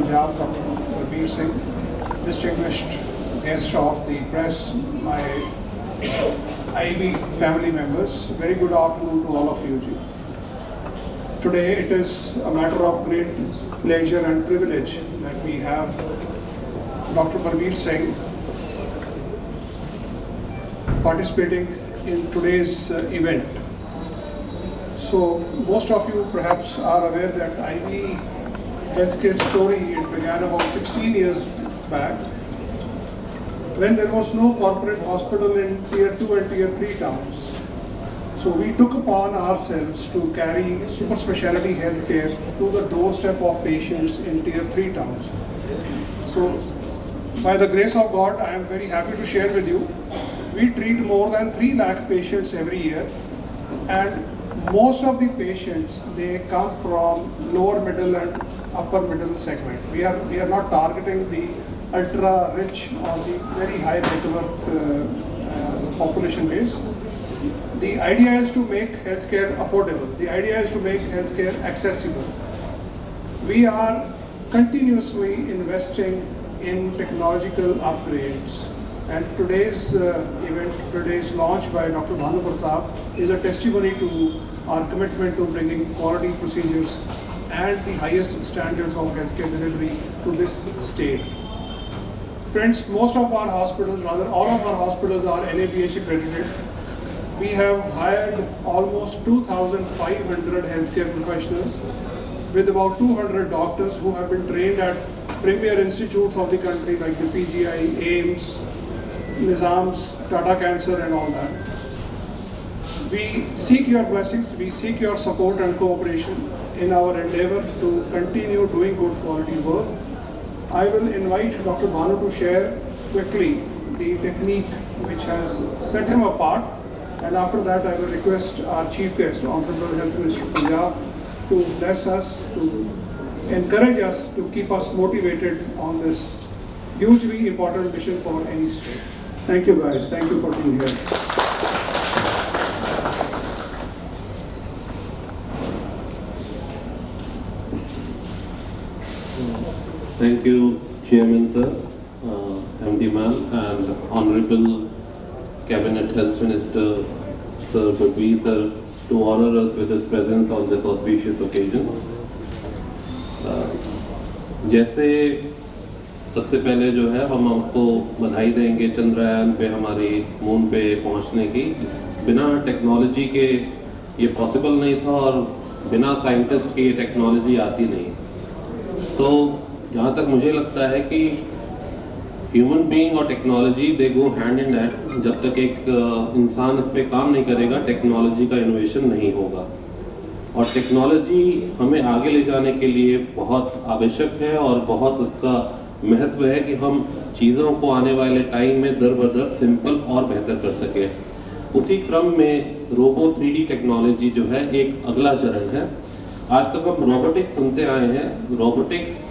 Punjab, Dr. Barbir Singh, distinguished guest of the press, my IB family members. Very good afternoon to all of you. Today it is a matter of great pleasure and privilege that we have Dr. Barbir Singh participating in today's event. So most of you perhaps are aware that IB healthcare story, it began about 16 years back when there was no corporate hospital in tier 2 and tier 3 towns. So we took upon ourselves to carry super specialty healthcare to the doorstep of patients in tier 3 towns. So by the grace of God, I am very happy to share with you, we treat more than 3 lakh patients every year, and most of the patients, they come from lower middle and upper middle segment. We are not targeting the ultra rich or the very high net worth population base. The idea is to make healthcare affordable. The idea is to make healthcare accessible. We are continuously investing in technological upgrades. And today's event, today's launch by Dr. Bhanu Pratap is a testimony to our commitment to bringing quality procedures and the highest standards of healthcare delivery to this state. Friends, most of our hospitals, rather all of our hospitals are NABH accredited. We have hired almost 2,500 healthcare professionals with about 200 doctors who have been trained at premier institutes of the country like the PGI, AIMS, Nizams, Tata Cancer and all that. We seek your blessings, we seek your support and cooperation in our endeavor to continue doing good quality work. I will invite Dr. Bhanu to share quickly the technique which has set him apart, and after that I will request our Chief Guest, Honorable Health Minister of Punjab, to bless us, to encourage us, to keep us motivated on this hugely important mission for any state. Thank you guys, thank you for being here. Thank you, Chairman Sir, MD Ma'am, and Honorable Cabinet Health Minister Sir Barbir Sir, to honor us with his presence on this auspicious occasion. जैसे सबसे पहले जो है हम आपको बधाई देंगे चंद्रयान पे हमारी मून पे पहुंचने की. बिना टेक्नोलॉजी के ये पॉसिबल नहीं था और बिना साइंटिस्ट के ये टेक्नोलॉजी आती नहीं. तो जहाँ तक मुझे लगता है कि ह्यूमन बीइंग और technology they go hand in hand. जब तक एक इंसान इस पर काम नहीं करेगा, टेक्नोलॉजी का इनोवेशन नहीं होगा. और टेक्नोलॉजी हमें आगे ले जाने के लिए बहुत आवश्यक है और बहुत उसका महत्व है कि हम चीज़ों को आने वाले टाइम में दर बदर सिंपल और बेहतर कर सकें. उसी क्रम में रोबो 3D टेक्नोलॉजी जो है एक अगला चरण है. आज तक हम रोबोटिक्स सुनते आए हैं. रोबोटिक्स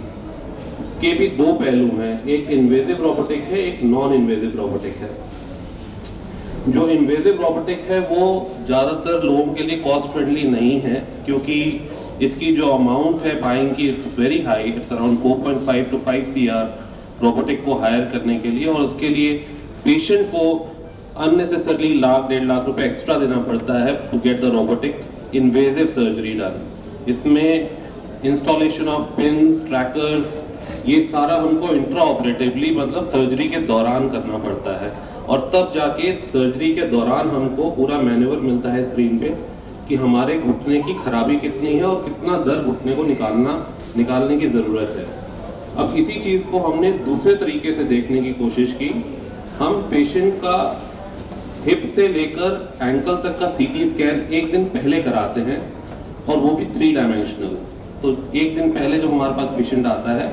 के भी 2 पहलू हैं, एक इन्वेजिव रोबोटिक है, एक नॉन इन्वेजिव रोबोटिक है. जो इन्वेजिव रोबोटिक है वो ज़्यादातर लोगों के लिए कॉस्ट फ्रेंडली नहीं है, क्योंकि इसकी जो अमाउंट है बाइंग की it's very high. It's around 4.5 to 5 CR robotic को हायर करने के लिए, और उसके लिए पेशेंट को अननेसेसरली लाख 1.5 लाख रुपए एक्स्ट्रा देना पड़ता है to get the robotic invasive surgery done. इसमें इंस्टॉलेशन ऑफ पिन ट्रैकर्स, ये सारा हमको इंट्रा ऑपरेटिवली मतलब सर्जरी के दौरान करना पड़ता है, और तब जाके सर्जरी के दौरान हमको पूरा मैन्यूअर मिलता है स्क्रीन पे कि हमारे घुटने की खराबी कितनी है और कितना दर्द घुटने को निकालने की ज़रूरत है. अब इसी चीज़ को हमने दूसरे तरीके से देखने की कोशिश की. हम पेशेंट का हिप से लेकर एंकल तक का CT स्कैन एक दिन पहले कराते हैं, और वो भी 3 डायमेंशनल. तो एक दिन पहले जब हमारे पास पेशेंट आता है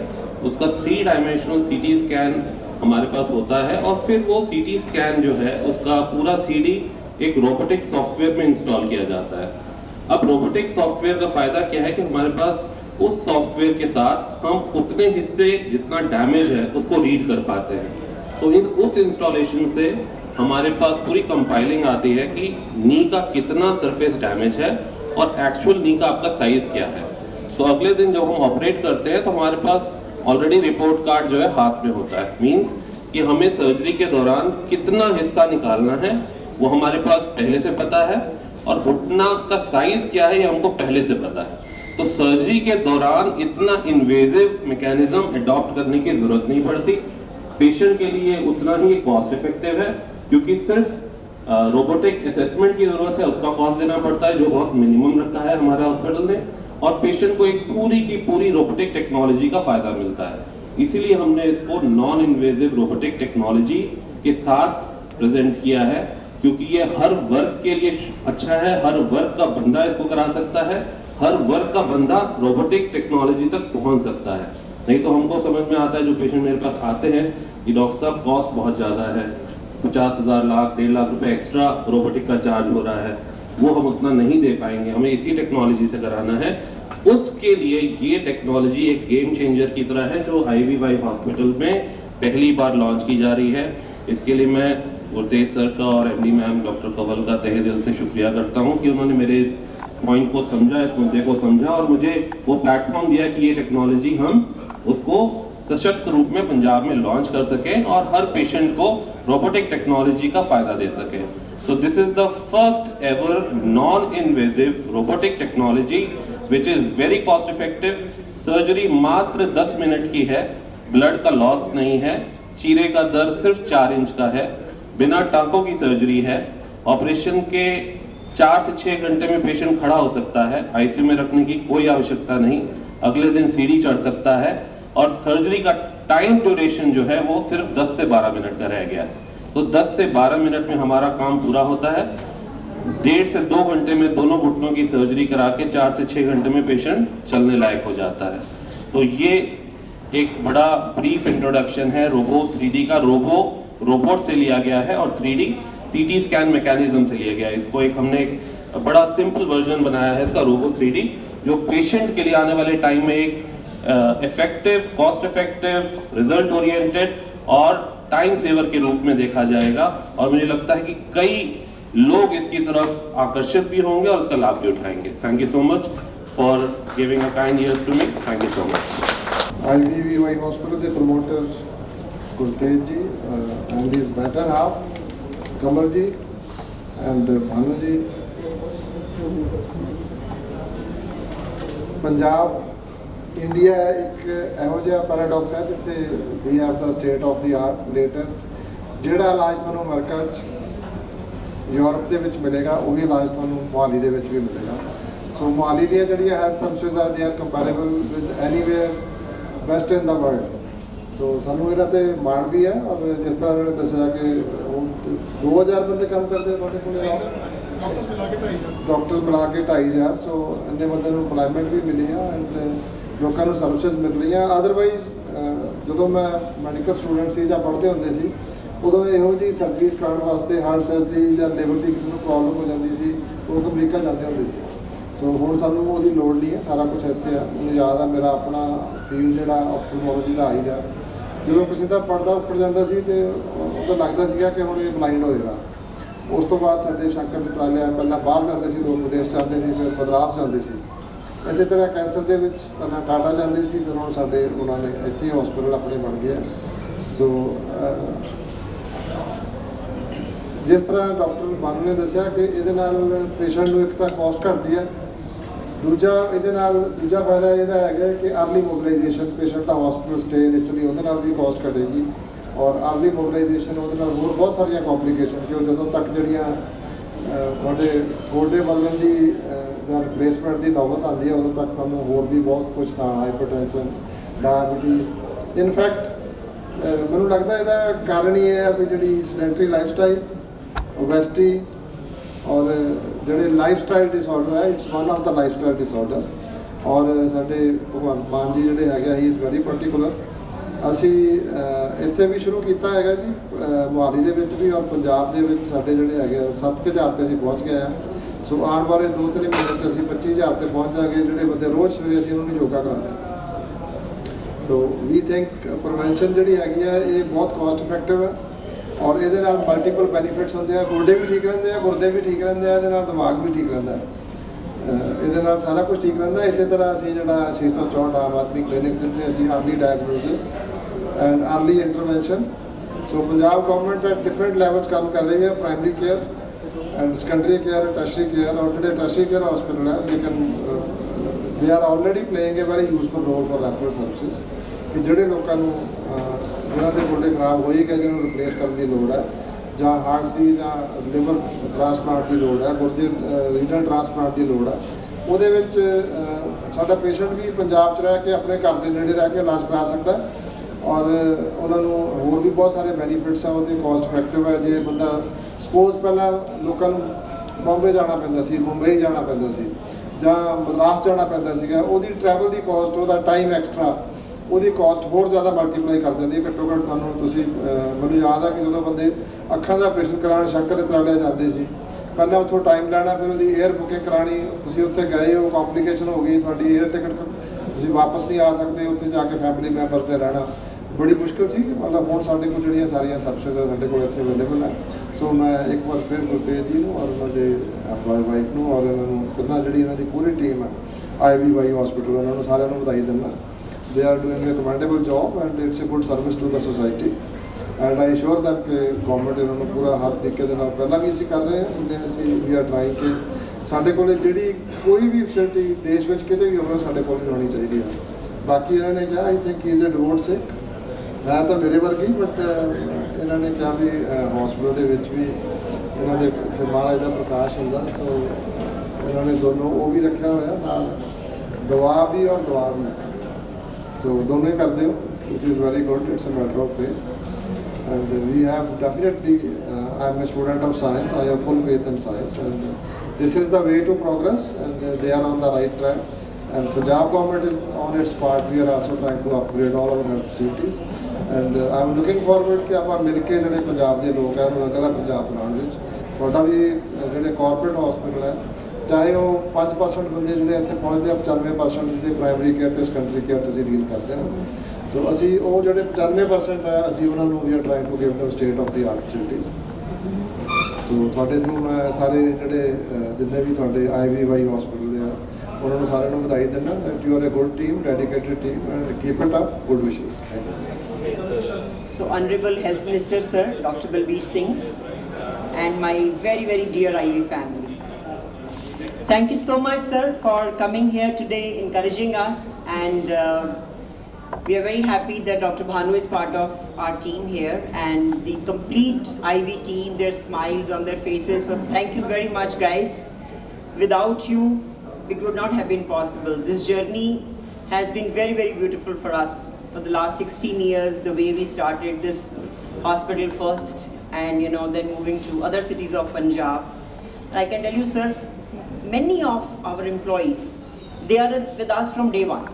उसका 3 डायमेंशनल CT स्कैन हमारे पास होता है, और फिर वो CT स्कैन जो है उसका पूरा CD एक रोबोटिक सॉफ्टवेयर में इंस्टॉल किया जाता है. अब रोबोटिक सॉफ्टवेयर का फ़ायदा क्या है कि हमारे पास उस सॉफ्टवेयर के साथ हम उतने हिस्से जितना डैमेज है उसको रीड कर पाते हैं. तो उस इंस्टॉलेशन से हमारे पास पूरी कंपाइलिंग आती है कि नी का कितना सरफेस डैमेज है और एक्चुअल नी का आपका साइज क्या है. तो अगले दिन जब हम ऑपरेट करते हैं तो हमारे पास ऑलरेडी रिपोर्ट कार्ड जो है हाथ में होता है। मीन्स कि हमें सर्जरी के दौरान कितना हिस्सा निकालना है वो हमारे पास पहले से पता है, और घुटना का साइज क्या है ये हमको पहले से पता है। तो सर्जरी के दौरान इतना इन्वेजिव मैकेनिज्म अडॉप्ट करने की जरूरत नहीं पड़ती। पेशेंट के लिए उतना ही कॉस्ट इफेक्टिव है, क्योंकि सिर्फ रोबोटिक असेसमेंट की जरूरत है, उसका कॉस्ट देना पड़ता है जो बहुत मिनिमम रखा है हमारे हॉस्पिटल ने, और पेशेंट को एक पूरी की पूरी रोबोटिक टेक्नोलॉजी का फायदा मिलता है। इसीलिए हमने इसको नॉन इन्वेजिव रोबोटिक टेक्नोलॉजी के साथ प्रेजेंट किया है, क्योंकि ये हर वर्ग के लिए अच्छा है, हर वर्ग का बंदा इसको करा सकता है, हर वर्ग का बंदा रोबोटिक टेक्नोलॉजी तक पहुंच सकता है। नहीं तो हमको समझ में आता है जो पेशेंट मेरे पास आते हैं कि डॉक्टर साहब कॉस्ट बहुत ज़्यादा है, 50,000 लाख 1.5 लाख रुपए एक्स्ट्रा रोबोटिक का चार्ज हो रहा है, वो हम उतना नहीं दे पाएंगे, हमें इसी टेक्नोलॉजी से कराना है। उसके लिए ये टेक्नोलॉजी एक गेम चेंजर की तरह है जो IVY हॉस्पिटल में पहली बार लॉन्च की जा रही है। इसके लिए मैं गुरतेज सर का और MD मैम डॉक्टर कंवल का तहे दिल से शुक्रिया करता हूँ कि उन्होंने मेरे इस पॉइंट को समझा, इस मुद्दे को समझा और मुझे वो प्लेटफॉर्म दिया कि ये टेक्नोलॉजी हम उसको सशक्त रूप में पंजाब में लॉन्च कर सकें और हर पेशेंट को रोबोटिक टेक्नोलॉजी का फायदा दे सकें। So this is the first ever non-invasive robotic technology which is very cost effective. Surgery मात्र 10 मिनट की है, ब्लड का लॉस नहीं है, चीरे का दर सिर्फ 4 इंच का है, बिना टांकों की सर्जरी है, ऑपरेशन के 4 से 6 घंटे में पेशेंट खड़ा हो सकता है, ICU में रखने की कोई आवश्यकता नहीं, अगले दिन सीढ़ी चढ़ सकता है, और सर्जरी का टाइम ड्यूरेशन जो है वो सिर्फ 10 से 12 मिनट का रह गया है। तो 10 से 12 मिनट में हमारा काम पूरा होता है। 1.5 से 2 घंटे में दोनों घुटनों की सर्जरी करा के 4 से 6 घंटे में पेशेंट चलने लायक हो जाता है। तो ये एक बड़ा ब्रीफ इंट्रोडक्शन है रोबो 3D का। रोबोट से लिया गया है और 3D CT स्कैन मैकेनिज्म से लिया गया है। इसको हमने एक बड़ा सिंपल वर्जन बनाया है इसका रोबो 3D, जो पेशेंट के लिए आने वाले टाइम में एक effective, cost effective, result oriented और टाइम सेवर के रूप में देखा जाएगा। और मुझे लगता है कि कई लोग इसकी तरफ आकर्षित भी होंगे और उसका लाभ भी उठाएंगे। Thank you so much for giving a kind ears to me. Thank you so much. IVY hospital के promoter Gurtej ji and his better half Kamal ji and Bhanu ji. Punjab India एक ਇਹੋ ਜਿਹਾ ਪੈਰਾਡੌਕਸ ਹੈ ਜਿੱਥੇ we have the state of the art latest. ਜਿਹੜਾ ਇਲਾਜ ਤੁਹਾਨੂੰ America 'ਚ ਯੂਰਪ ਦੇ ਵਿੱਚ ਮਿਲੇਗਾ ਉਹੀ ਇਲਾਜ ਤੁਹਾਨੂੰ ਮੁਹਾਲੀ ਦੇ ਵਿੱਚ ਵੀ ਮਿਲੇਗਾ। ਸੋ ਮੁਹਾਲੀ ਦੀਆਂ ਜਿਹੜੀਆਂ ਹੈਲਥ ਸਰਵਿਸਿਜ਼ ਆ they are comparable with anywhere best in the world. So ਸਾਨੂੰ ਇਹਨਾਂ ਤੇ ਮਾਣ ਵੀ ਹੈ। ਔਰ ਜਿਸ ਤਰ੍ਹਾਂ ਉਹਨਾਂ ਨੇ ਦੱਸਿਆ ਕਿ 2000 ਬੰਦੇ ਕੰਮ ਕਰਦੇ ਆ ਤੁਹਾਡੇ ਕੋਲ, ਡਾਕਟਰ ਮਿਲਾ ਕੇ 2500। ਸੋ ਇੰਨੇ ਬੰਦੇ ਨੂੰ ਇੰਪਲਾਇਮੈਂਟ ਵੀ ਮਿਲੀ ਆ ਐਂਡ ਲੋਕਾਂ ਨੂੰ ਸਰਵਿਸਿਜ਼ ਮਿਲ ਰਹੀਆਂ। ਅਦਰਵਾਈਜ਼ ਜਦੋਂ ਮੈਂ ਮੈਡੀਕਲ ਸਟੂਡੈਂਟ ਸੀ ਜਾਂ ਪੜ੍ਹਦੇ ਹੁੰਦੇ ਸੀ ਉਦੋਂ ਇਹੋ ਜਿਹੀ ਸਰਜਰੀਜ਼ ਕਰਾਉਣ ਵਾਸਤੇ, ਹਾਰਟ ਸਰਜਰੀ ਜਾਂ ਲਿਵਰ ਦੀ ਕਿਸੇ ਨੂੰ ਪ੍ਰੋਬਲਮ ਹੋ ਜਾਂਦੀ ਸੀ ਉਹ ਅਮਰੀਕਾ ਜਾਂਦੇ ਹੁੰਦੇ ਸੀ। ਸੋ ਹੁਣ ਸਾਨੂੰ ਉਹਦੀ ਲੋੜ ਨਹੀਂ ਹੈ, ਸਾਰਾ ਕੁਝ ਇੱਥੇ ਆ। ਮੈਨੂੰ ਯਾਦ ਆ ਮੇਰਾ ਆਪਣਾ ਫੀਲਡ ਜਿਹੜਾ ਆਪਥਲਮੋਲੋਜੀ ਦਾ ਆਈ ਦਾ, ਜਦੋਂ ਕਿਸੇ ਦਾ ਪੜਦਾ ਉੱਪਰ ਜਾਂਦਾ ਸੀ ਤੇ ਉਦੋਂ ਲੱਗਦਾ ਸੀਗਾ ਕਿ ਹੁਣ ਇਹ ਬਲਾਈਂਡ ਹੋਏਗਾ। ਉਸ ਤੋਂ ਬਾਅਦ ਸਾਡੇ ਸ਼ੰਕਰ ਮਿਤਰਾਲਿਆ ਪਹਿਲਾਂ ਬਾਹਰ ਜਾਂਦੇ ਸੀ, ਦੋ ਵਿਦੇਸ਼ ਜਾਂਦੇ ਸੀ, ਫਿਰ ਮਦਰਾਸ ਜਾਂਦੇ ਸੀ। ਇਸੇ ਤਰ੍ਹਾਂ ਕੈਂਸਰ ਦੇ ਵਿੱਚ ਪਹਿਲਾਂ ਟਾਟਾ ਜਾਂਦੇ ਸੀ, ਫਿਰ ਹੁਣ ਸਾਡੇ ਉਹਨਾਂ ਨੇ ਇੱਥੇ ਹਸਪੀਟਲ ਆਪਣੇ ਬਣ ਗਏ। ਸੋ ਜਿਸ ਤਰ੍ਹਾਂ ਡਾਕਟਰ ਬਾਨੂ ਨੇ ਦੱਸਿਆ ਕਿ ਇਹਦੇ ਨਾਲ ਪੇਸ਼ੈਂਟ ਨੂੰ ਇੱਕ ਤਾਂ ਕਾਸਟ ਘਟਦੀ ਹੈ, ਦੂਜਾ ਫਾਇਦਾ ਇਹਦਾ ਹੈਗਾ ਕਿ ਅਰਲੀ ਮੋਬਿਲਾਈਜੇਸ਼ਨ, ਪੇਸ਼ੈਂਟ ਦਾ ਹਸਪੀਟਲ ਸਟੇ ਨਿਚਲੀ ਉਹਦੇ ਨਾਲ ਵੀ ਕਾਸਟ ਘਟੇਗੀ। ਔਰ ਅਰਲੀ ਮੋਬਿਲਾਈਜੇਸ਼ਨ ਉਹਦੇ ਨਾਲ ਹੋਰ ਬਹੁਤ ਸਾਰੀਆਂ ਕੰਪਲੀਕੇਸ਼ਨ ਕਿ ਉਹ ਜਦੋਂ ਤੱਕ ਜਿਹੜੀਆਂ ਤੁਹਾਡੇ ਗੋਡੇ ਬਦਲਣ ਦੀ ਜਾਂ ਰਿਪਲੇਸਮੈਂਟ ਦੀ ਨੌਬਤ ਆਉਂਦੀ ਹੈ ਉਦੋਂ ਤੱਕ ਤੁਹਾਨੂੰ ਹੋਰ ਵੀ ਬਹੁਤ ਕੁਝ ਤਾਂ ਹਾਈਪਰਟੈਂਸ਼ਨ, ਡਾਇਬਟੀਜ਼। ਇਨਫੈਕਟ ਮੈਨੂੰ ਲੱਗਦਾ ਇਹਦਾ ਕਾਰਨ ਇਹ ਹੈ ਵੀ ਜਿਹੜੀ ਸੈਡੈਂਟਰੀ ਲਾਈਫ ਸਟਾਈਲ, ਓਬੈਸਿਟੀ ਔਰ ਜਿਹੜੇ ਲਾਈਫ ਸਟਾਈਲ ਡਿਸਆਰਡਰ ਹੈ, it's one of the life style disorder. ਔਰ ਸਾਡੇ ਭਗਵੰਤ ਮਾਨ ਜੀ ਜਿਹੜੇ ਹੈਗੇ ਹੀ ਇਜ਼ ਵੈਰੀ ਪਰਟੀਕੂਲਰ। ਅਸੀਂ ਇੱਥੇ ਵੀ ਸ਼ੁਰੂ ਕੀਤਾ ਹੈਗਾ ਜੀ ਮੁਹਾਲੀ ਦੇ ਵਿੱਚ ਵੀ, ਔਰ ਪੰਜਾਬ ਦੇ ਵਿੱਚ ਸਾਡੇ ਜਿਹੜੇ ਹੈਗੇ 7000 ਤੇ ਅਸੀਂ ਪਹੁੰਚ ਗਏ ਹਾਂ। ਸੋ ਆਉਣ ਵਾਲੇ 2-3 ਮਹੀਨੇ 'ਚ ਅਸੀਂ 25000 ਤੇ ਪਹੁੰਚ ਜਾਵਾਂਗੇ ਜਿਹੜੇ ਬੰਦੇ ਰੋਜ਼ ਸਵੇਰੇ ਅਸੀਂ ਉਹਨਾਂ ਨੂੰ ਯੋਗਾ ਕਰਾਉਂਦੇ। ਸੋ ਵੀ ਥਿੰਕ ਪ੍ਰੀਵੈਂਸ਼ਨ ਜਿਹੜੀ ਹੈਗੀ ਹੈ ਇਹ ਬਹੁਤ ਕਾਸਟ ਇਫੈਕਟਿਵ ਹੈ ਔਰ ਇਹਦੇ ਨਾਲ ਮਲਟੀਪਲ ਬੈਨੀਫਿਟਸ ਹੁੰਦੇ ਆ। ਗੋਡੇ ਵੀ ਠੀਕ ਰਹਿੰਦੇ ਆ, ਗੁਰਦੇ ਵੀ ਠੀਕ ਰਹਿੰਦੇ ਆ, ਇਹਦੇ ਨਾਲ ਦਿਮਾਗ ਵੀ ਠੀਕ ਰਹਿੰਦਾ ਹੈ। ਇਹਦੇ ਨਾਲ ਸਾਰਾ ਕੁਝ ਠੀਕ ਰਹਿੰਦਾ। ਇਸੇ ਤਰ੍ਹਾਂ ਅਸੀਂ ਜਿਹੜਾ 664 ਆਮ ਆਦਮੀ ਕਲੀਨਿਕ ਜਿੱਥੇ ਅਸੀਂ early diagnosis and early intervention, so Punjab government at different levels ਕੰਮ ਕਰ ਰਹੀ ਹੈ, primary care and secondary care, tertiary care, ਔਰ ਜਿਹੜੇ ਟਰਸ਼ਰੀ ਕੇਅਰ ਹਸਪੀਟਲ ਹੈ they are already playing a very useful role for referral services ਕਿ ਜਿਹੜੇ ਲੋਕਾਂ ਨੂੰ ਜਿਹਨਾਂ ਦੇ ਗੋਡੇ ਖਰਾਬ ਹੋਏ ਕਿ ਜਿਹਨਾਂ ਨੂੰ ਰਿਪਲੇਸ ਕਰਨ ਦੀ ਲੋੜ ਹੈ ਜਾਂ ਹਾਰਟ ਦੀ ਜਾਂ ਲਿਵਰ ਟ੍ਰਾਂਸਪਲਾਂਟ ਦੀ ਲੋੜ ਹੈ, ਗੁਰਦੇ ਰੀਨਲ ਟ੍ਰਾਂਸਪਲਾਂਟ ਦੀ ਲੋੜ ਹੈ, ਉਹਦੇ ਵਿੱਚ ਸਾਡਾ ਪੇਸ਼ੈਂਟ ਵੀ ਪੰਜਾਬ 'ਚ ਰਹਿ ਕੇ ਆਪਣੇ ਘਰ ਦੇ ਨੇੜੇ ਰਹਿ ਕੇ ਇਲਾਜ ਕਰਾ ਸਕਦਾ ਔਰ ਉਹਨਾਂ ਨੂੰ ਹੋਰ ਵੀ ਬਹੁਤ ਸਾਰੇ ਬੈਨੀਫਿਟਸ ਆ, ਉਹਦੇ ਕੋਸਟ ਇਫੈਕਟਿਵ ਹੈ। ਜੇ ਬੰਦਾ ਸਪੋਜ਼ ਪਹਿਲਾਂ ਲੋਕਾਂ ਨੂੰ ਬੰਬੇ ਜਾਣਾ ਪੈਂਦਾ ਸੀ, ਮੁੰਬਈ ਜਾਣਾ ਪੈਂਦਾ ਸੀ ਜਾਂ ਮਦਰਾਸ ਜਾਣਾ ਪੈਂਦਾ ਸੀਗਾ, ਉਹਦੀ ਟਰੈਵਲ ਦੀ ਕੋਸਟ, ਉਹਦਾ ਟਾਈਮ ਐਕਸਟਰਾ, ਉਹਦੀ ਕਾਸਟ ਹੋਰ ਜ਼ਿਆਦਾ ਮਲਟੀਪਲਾਈ ਕਰ ਜਾਂਦੀ ਹੈ। ਘੱਟੋ ਘੱਟ ਤੁਹਾਨੂੰ ਤੁਸੀਂ ਮੈਨੂੰ ਯਾਦ ਆ ਕਿ ਜਦੋਂ ਬੰਦੇ ਅੱਖਾਂ ਦਾ ਆਪਰੇਸ਼ਨ ਕਰਾਉਣ ਸ਼ੰਕਰ ਦੇ ਤਰਾੜਿਆ ਜਾਂਦੇ ਸੀ, ਪਹਿਲਾਂ ਉੱਥੋਂ ਟਾਈਮ ਲੈਣਾ, ਫਿਰ ਉਹਦੀ 에ਅਰ ਬੁਕਿੰਗ ਕਰਾਉਣੀ, ਤੁਸੀਂ ਉੱਥੇ ਗਏ ਹੋ, ਕੰਪਲੀਕੇਸ਼ਨ ਹੋ ਗਈ, ਤੁਹਾਡੀ 에ਅਰ ਟਿਕਟ ਤੁਸੀਂ ਵਾਪਸ ਨਹੀਂ ਆ ਸਕਦੇ, ਉੱਥੇ ਜਾ ਕੇ ਫੈਮਿਲੀ ਮੈਂਬਰਸ ਦੇ ਰਹਿਣਾ ਬੜੀ ਮੁਸ਼ਕਿਲ ਸੀ। ਮਤਲਬ ਹੁਣ ਸਾਡੇ ਕੋਲ ਜਿਹੜੀਆਂ ਸਾਰੀਆਂ ਸਰਵਿਸਿਜ਼ ਸਾਡੇ ਕੋਲ ਇੱਥੇ ਅਵੇਲੇਬਲ ਹੈ। ਸੋ ਮੈਂ ਇੱਕ ਵਾਰ ਫਿਰ ਗੁਰਤੇਜ ਜੀ ਨੂੰ ਔਰ ਉਹਨਾਂ ਦੇ ਐਮਪਲੋਈ ਵਾਈਫ ਨੂੰ ਔਰ ਇਹਨਾਂ ਨੂੰ ਕਿੰਨਾ ਜਿਹੜੀ ਇਹਨਾਂ ਦੀ ਪੂਰੀ ਟੀਮ ਹੈ IVY ਹਸਪੀਟਲ, ਉਹਨਾਂ ਨੂੰ ਸਾਰਿਆਂ ਨੂੰ ਵਧਾਈ ਦਿੰਦਾ। They are doing a commendable job and it's a good service to the society and I assure them ਕਿ ਗਵਰਨਮੈਂਟ ਇਹਨਾਂ ਨੂੰ ਪੂਰਾ ਹਰ ਤਰੀਕੇ ਦੇ ਨਾਲ ਪਹਿਲਾਂ ਵੀ ਅਸੀਂ ਕਰ ਰਹੇ ਹਾਂ, ਉਹਦੇ ਅਸੀਂ ਵੀ ਆਰ ਟਰਾਈਂਗ ਕਿ ਸਾਡੇ ਕੋਲ ਜਿਹੜੀ ਕੋਈ ਵੀ ਫੈਸਿਲਿਟੀ ਦੇਸ਼ ਵਿੱਚ ਕਿਤੇ ਵੀ ਹੋਵੇ ਸਾਡੇ ਕੋਲ ਹੋਣੀ ਚਾਹੀਦੀ ਹੈ। ਬਾਕੀ ਇਹਨਾਂ ਨੇ ਕਿਹਾ I think is a devout Sikh, ਮੈਂ ਤਾਂ ਮੇਰੇ ਵਰਗੀ, ਬਟ ਇਹਨਾਂ ਨੇ ਕਿਹਾ ਵੀ ਹਸਪੀਟਲ ਦੇ ਵਿੱਚ ਵੀ ਇਹਨਾਂ ਦੇ ਫਿਰ ਮਹਾਰਾਜ ਦਾ ਪ੍ਰਕਾਸ਼ ਹੁੰਦਾ, ਸੋ ਇਹਨਾਂ ਨੇ ਦੋਨੋਂ ਉਹ ਵੀ ਰੱਖਿਆ ਹੋਇਆ ਨਾਲ ਦਵਾ ਵੀ ਔਰ ਦਵਾ ਵੀ, ਸੋ ਦੋਨੋਂ ਹੀ ਕਰਦੇ ਹੋ, which is very good. It's a matter of faith and we have definitely I am a student of science, I have full faith in science and this is the way to progress and they are on the right track and Punjab government is on its part. We are also trying to upgrade all our health facilities and I am looking forward ਕਿ ਆਪਾਂ ਮਿਲ ਕੇ ਜਿਹੜੇ ਪੰਜਾਬ ਦੇ ਲੋਕ ਹੈ ਉਹਨਾਂ ਅਗਲਾ ਪੰਜਾਬ ਬਣਾਉਣ ਵਿੱਚ ਤੁਹਾਡਾ ਵੀ ਜਿਹੜੇ ਕਾਰਪੋਰੇਟ ਹਸਪੀਟਲ ਹੈ, ਚਾਹੇ ਉਹ 5% ਬੰਦੇ ਜਿਹੜੇ ਇੱਥੇ ਪਹੁੰਚਦੇ ਆ, 95% ਜਿਹੜੇ ਪ੍ਰਾਇਮਰੀ ਕੇਅਰ ਤੇ ਸੈਕੰਡਰੀ ਕੇਅਰ 'ਚ ਅਸੀਂ ਡੀਲ ਕਰਦੇ ਹਾਂ। ਸੋ ਅਸੀਂ ਉਹ ਜਿਹੜੇ 95% ਹੈ ਅਸੀਂ ਉਹਨਾਂ ਨੂੰ we are trying to give them state of the art facilities. So ਤੁਹਾਡੇ ਥਰੂ ਮੈਂ ਸਾਰੇ ਜਿਹੜੇ ਜਿੰਨੇ ਵੀ ਤੁਹਾਡੇ IVY ਹਸਪੀਟਲ ਦੇ ਆ ਉਹਨਾਂ ਨੂੰ ਸਾਰਿਆਂ ਨੂੰ ਵਧਾਈ ਦਿੰਦਾ that you are a good team, dedicated team and keep it up, good ਵਿਸ਼ੇਸ। So Honorable Health Minister Sir Dr. Balbir Singh and my very very dear IV family, thank you so much sir for coming here today, encouraging us and we are very happy that Dr. Bhanu is part of our team here and the complete IV team, their smiles on their faces, so thank you very much guys. Without you it would not have been possible. This journey has been very very beautiful for us for the last 16 years, the way we started this hospital first and then moving to other cities of Punjab. I can tell you sir, many of our employees, they are with us from day one.